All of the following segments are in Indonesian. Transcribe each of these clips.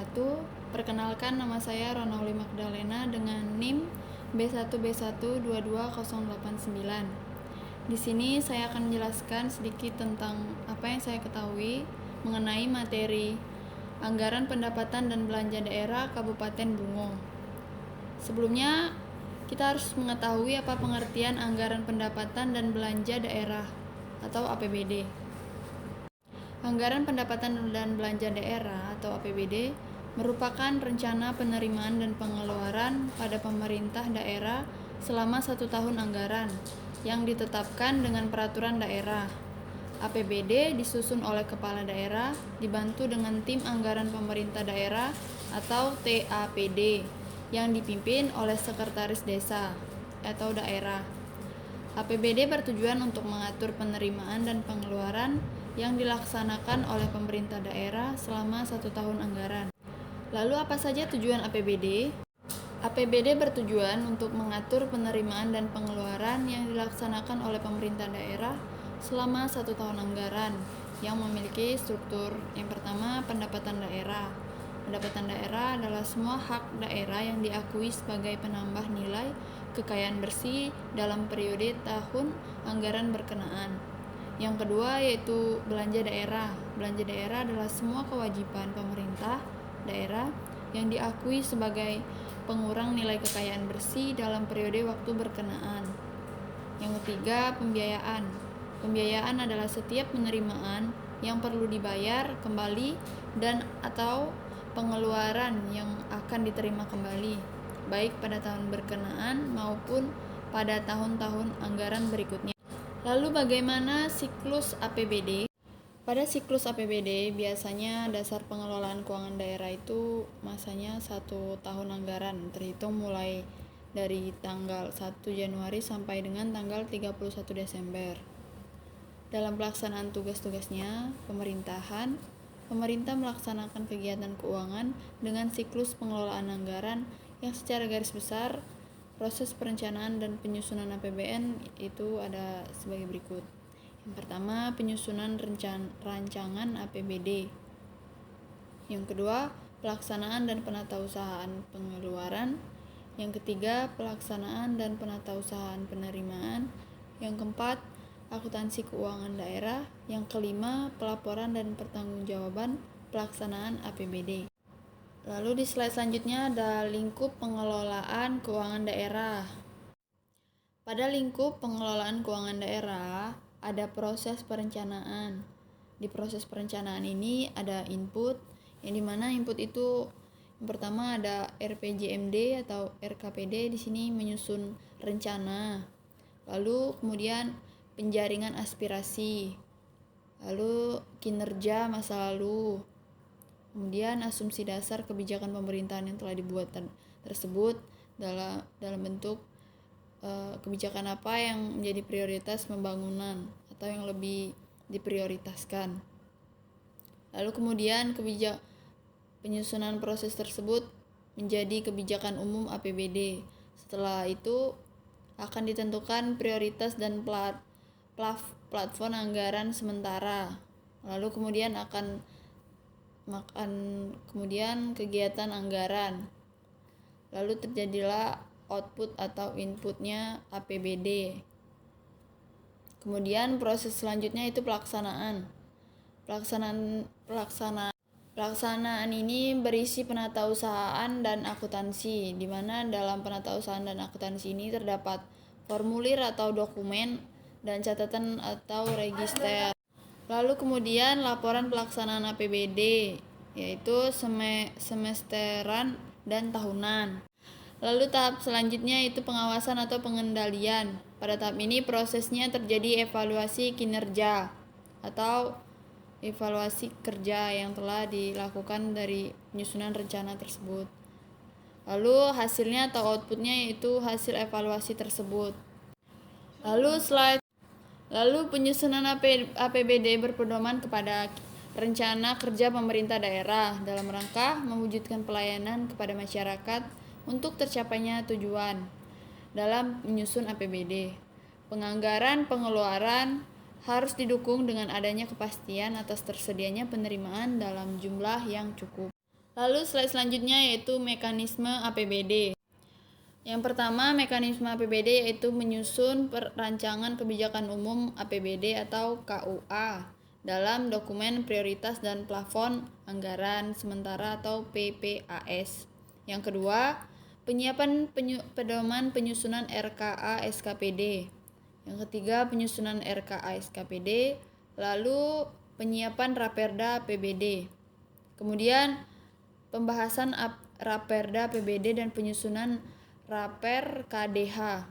wabarakatuh. Perkenalkan, nama saya Ronauli Magdalena dengan NIM B1B1222089. Di sini saya akan menjelaskan sedikit tentang apa yang saya ketahui mengenai materi anggaran pendapatan dan belanja daerah Kabupaten Bungo. Sebelumnya, kita harus mengetahui apa pengertian anggaran pendapatan dan belanja daerah atau APBD. Anggaran pendapatan dan belanja daerah atau APBD merupakan rencana penerimaan dan pengeluaran pada pemerintah daerah selama 1 tahun anggaran yang ditetapkan dengan peraturan daerah. APBD disusun oleh kepala daerah dibantu dengan tim anggaran pemerintah daerah atau TAPD yang dipimpin oleh sekretaris desa atau daerah. APBD bertujuan untuk mengatur penerimaan dan pengeluaran yang dilaksanakan oleh pemerintah daerah selama 1 tahun anggaran. Lalu apa saja tujuan APBD? APBD bertujuan untuk mengatur penerimaan dan pengeluaran yang dilaksanakan oleh pemerintah daerah selama 1 tahun anggaran yang memiliki struktur. Yang pertama, pendapatan daerah. Pendapatan daerah adalah semua hak daerah yang diakui sebagai penambah nilai kekayaan bersih dalam periode tahun anggaran berkenaan. Yang kedua yaitu belanja daerah. Belanja daerah adalah semua kewajiban pemerintah daerah yang diakui sebagai pengurang nilai kekayaan bersih dalam periode waktu berkenaan. Yang ketiga, pembiayaan. Pembiayaan adalah setiap penerimaan yang perlu dibayar kembali dan atau pengeluaran yang akan diterima kembali, baik pada tahun berkenaan maupun pada tahun-tahun anggaran berikutnya. Lalu bagaimana siklus APBD? Pada siklus APBD biasanya dasar pengelolaan keuangan daerah itu masanya 1 tahun anggaran terhitung mulai dari tanggal 1 Januari sampai dengan tanggal 31 Desember. Dalam pelaksanaan tugas-tugasnya, pemerintah melaksanakan kegiatan keuangan dengan siklus pengelolaan anggaran yang secara garis besar proses perencanaan dan penyusunan APBN itu ada sebagai berikut. Yang pertama, penyusunan rancangan APBD. Yang kedua, pelaksanaan dan penatausahaan pengeluaran. Yang ketiga, pelaksanaan dan penatausahaan penerimaan. Yang keempat, akuntansi keuangan daerah. Yang kelima, pelaporan dan pertanggungjawaban pelaksanaan APBD. Lalu di slide selanjutnya ada lingkup pengelolaan keuangan daerah. Pada lingkup pengelolaan keuangan daerah ada proses perencanaan. Di proses perencanaan ini ada input, yang dimana input itu yang pertama ada RPJMD atau RKPD, di sini menyusun rencana. Lalu kemudian penjaringan aspirasi, lalu kinerja masa lalu, kemudian asumsi dasar kebijakan pemerintahan yang telah dibuat tersebut dalam bentuk kebijakan apa yang menjadi prioritas pembangunan atau yang lebih diprioritaskan. Lalu kemudian penyusunan proses tersebut menjadi kebijakan umum APBD. Setelah itu akan ditentukan prioritas dan platform anggaran sementara. Lalu kemudian kemudian kegiatan anggaran. Lalu terjadilah output atau inputnya APBD. Kemudian proses selanjutnya itu pelaksanaan. Pelaksanaan ini berisi penatausahaan dan akuntansi, di mana dalam penatausahaan dan akuntansi ini terdapat formulir atau dokumen dan catatan atau register. Lalu kemudian laporan pelaksanaan APBD, yaitu semesteran dan tahunan. Lalu tahap selanjutnya itu pengawasan atau pengendalian. Pada tahap ini prosesnya terjadi evaluasi kinerja atau evaluasi kerja yang telah dilakukan dari penyusunan rencana tersebut. Lalu hasilnya atau outputnya yaitu hasil evaluasi tersebut. Lalu penyusunan APBD berpedoman kepada rencana kerja pemerintah daerah dalam rangka mewujudkan pelayanan kepada masyarakat untuk tercapainya tujuan. Dalam menyusun APBD, penganggaran pengeluaran harus didukung dengan adanya kepastian atas tersedianya penerimaan dalam jumlah yang cukup. Lalu slide selanjutnya yaitu mekanisme APBD. Yang pertama, mekanisme APBD yaitu menyusun rancangan kebijakan umum APBD atau KUA dalam dokumen prioritas dan plafon anggaran sementara atau PPAS. Yang kedua, penyiapan pedoman penyusunan RKA SKPD. Yang ketiga, penyusunan RKA SKPD, lalu penyiapan Raperda APBD. Kemudian pembahasan Raperda APBD dan penyusunan Raper KDH.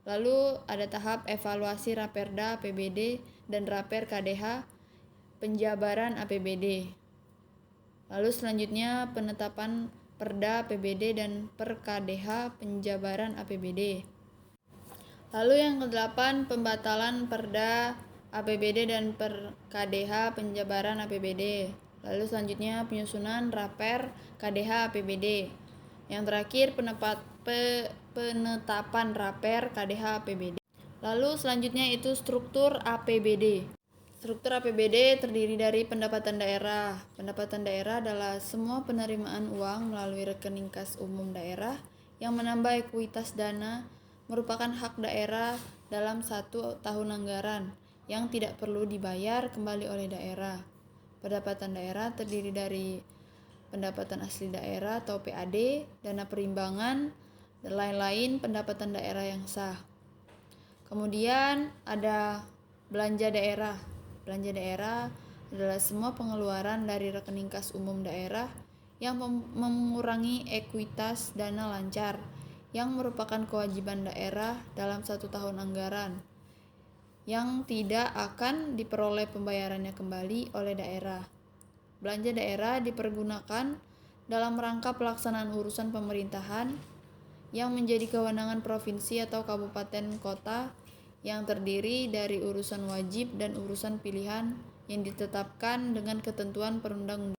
Lalu ada tahap evaluasi Raperda APBD dan Raper KDH, penjabaran APBD. Lalu selanjutnya penetapan Perda APBD dan Per KDH, penjabaran APBD. Lalu yang ke-8, pembatalan Perda APBD dan Per KDH, penjabaran APBD. Lalu selanjutnya penyusunan Raper KDH APBD. Yang terakhir penetapan Raper KDH APBD. Lalu selanjutnya itu struktur APBD. Struktur APBD terdiri dari pendapatan daerah. Pendapatan daerah adalah semua penerimaan uang melalui rekening kas umum daerah yang menambah ekuitas dana, merupakan hak daerah dalam 1 tahun anggaran yang tidak perlu dibayar kembali oleh daerah. Pendapatan daerah terdiri dari pendapatan asli daerah atau PAD, dana perimbangan, dan lain-lain pendapatan daerah yang sah. Kemudian ada belanja daerah. Belanja daerah adalah semua pengeluaran dari rekening kas umum daerah yang mengurangi ekuitas dana lancar, yang merupakan kewajiban daerah dalam 1 tahun anggaran, yang tidak akan diperoleh pembayarannya kembali oleh daerah. Belanja daerah dipergunakan dalam rangka pelaksanaan urusan pemerintahan yang menjadi kewenangan provinsi atau kabupaten kota yang terdiri dari urusan wajib dan urusan pilihan yang ditetapkan dengan ketentuan perundang-undangan.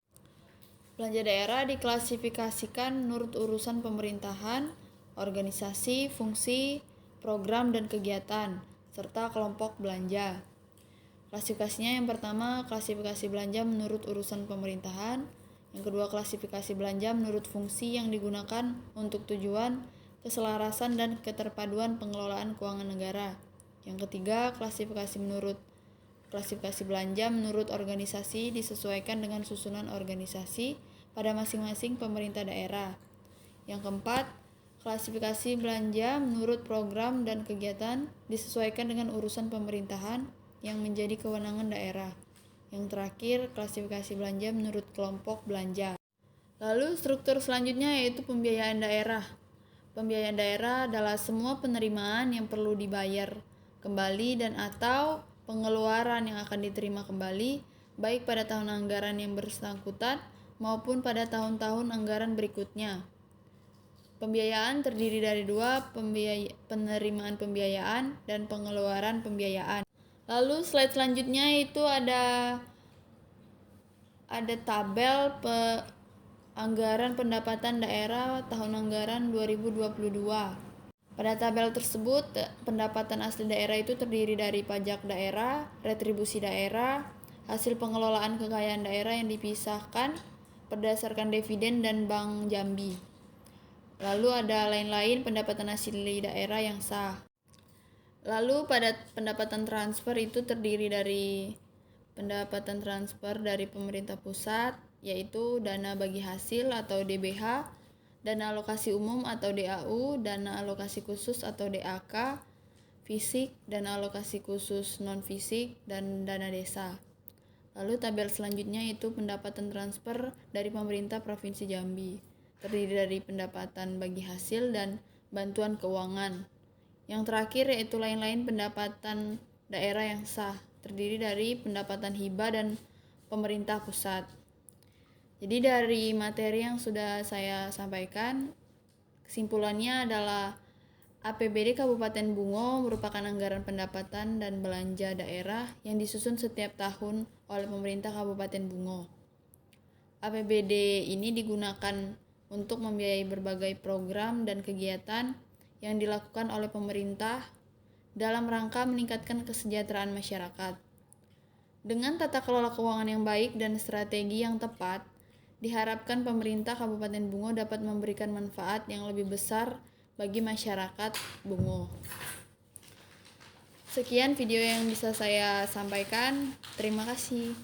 Belanja daerah diklasifikasikan menurut urusan pemerintahan, organisasi, fungsi, program dan kegiatan, serta kelompok belanja. Klasifikasinya yang pertama, klasifikasi belanja menurut urusan pemerintahan. Yang kedua, klasifikasi belanja menurut fungsi yang digunakan untuk tujuan, keselarasan dan keterpaduan pengelolaan keuangan negara. Yang ketiga, klasifikasi belanja menurut organisasi disesuaikan dengan susunan organisasi pada masing-masing pemerintah daerah. Yang keempat, klasifikasi belanja menurut program dan kegiatan disesuaikan dengan urusan pemerintahan yang menjadi kewenangan daerah. Yang terakhir, klasifikasi belanja menurut kelompok belanja. Lalu struktur selanjutnya yaitu pembiayaan daerah. Pembiayaan daerah adalah semua penerimaan yang perlu dibayar kembali dan atau pengeluaran yang akan diterima kembali baik pada tahun anggaran yang bersangkutan maupun pada tahun-tahun anggaran berikutnya. Pembiayaan terdiri dari dua, penerimaan pembiayaan dan pengeluaran pembiayaan. Lalu slide selanjutnya itu ada tabel anggaran pendapatan daerah tahun anggaran 2022. Pada tabel tersebut, pendapatan asli daerah itu terdiri dari pajak daerah, retribusi daerah, hasil pengelolaan kekayaan daerah yang dipisahkan berdasarkan dividen dan Bank Jambi. Lalu ada lain-lain pendapatan asli daerah yang sah. Lalu pada pendapatan transfer itu terdiri dari pendapatan transfer dari pemerintah pusat, yaitu dana bagi hasil atau DBH, dana alokasi umum atau DAU, dana alokasi khusus atau DAK, fisik, dana alokasi khusus non-fisik, dan dana desa. Lalu tabel selanjutnya itu pendapatan transfer dari pemerintah Provinsi Jambi, terdiri dari pendapatan bagi hasil dan bantuan keuangan. Yang terakhir yaitu lain-lain pendapatan daerah yang sah, terdiri dari pendapatan hibah dan pemerintah pusat. Jadi dari materi yang sudah saya sampaikan, kesimpulannya adalah APBD Kabupaten Bungo merupakan anggaran pendapatan dan belanja daerah yang disusun setiap tahun oleh pemerintah Kabupaten Bungo. APBD ini digunakan untuk membiayai berbagai program dan kegiatan yang dilakukan oleh pemerintah dalam rangka meningkatkan kesejahteraan masyarakat. Dengan tata kelola keuangan yang baik dan strategi yang tepat, Diharapkan pemerintah Kabupaten Bungo dapat memberikan manfaat yang lebih besar bagi masyarakat Bungo. Sekian video yang bisa saya sampaikan. Terima kasih.